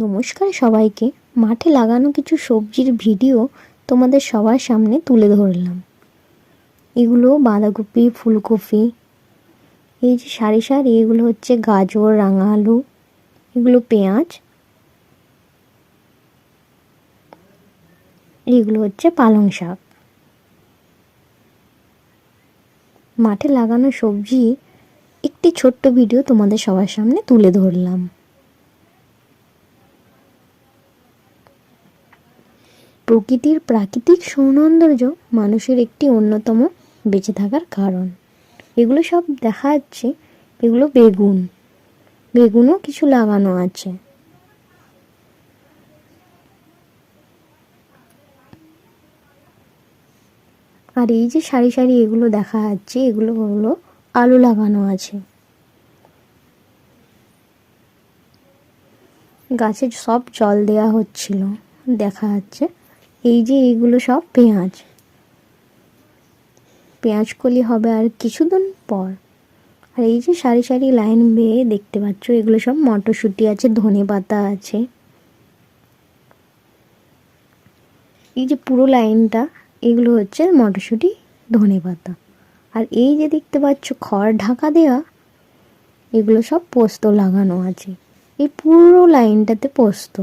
নমস্কার সবাইকে। মাঠে লাগানো কিছু সবজির ভিডিও তোমাদের সবার সামনে তুলে ধরলাম। এগুলো বাঁধাকপি, ফুলকপি, এই যে সারি সারি এগুলো হচ্ছে গাজর, রাঙা আলু, এগুলো পেঁয়াজ, এগুলো হচ্ছে পালং শাক। মাঠে লাগানো সবজি একটি ছোট্ট ভিডিও তোমাদের সবার সামনে তুলে ধরলাম। প্রকৃতির প্রাকৃতিক সৌন্দর্য মানুষের একটি অন্যতম বেঁচে থাকার কারণ। এগুলো সব দেখা যাচ্ছে, এগুলো বেগুনও কিছু লাগানো আছে। আর এই যে সারি সারি এগুলো দেখা যাচ্ছে, এগুলো হলো আলু লাগানো আছে। গাছে সব জল দেওয়া হচ্ছিল দেখা যাচ্ছে। এই যে এইগুলো সব পেঁয়াজ কলি হবে আর কিছুদিন পর। আর এই যে সারি সারি লাইন বেয়ে দেখতে পাচ্ছ, এগুলো সব মটরশুঁটি আছে, ধনেপাতা আছে। এই যে পুরো লাইনটা, এগুলো হচ্ছে মটরশুঁটি, ধনেপাতা। আর এই যে দেখতে পাচ্ছ খড় ঢাকা দেওয়া, এগুলো সব পোস্ত লাগানো আছে। এই পুরো লাইনটাতে পোস্ত।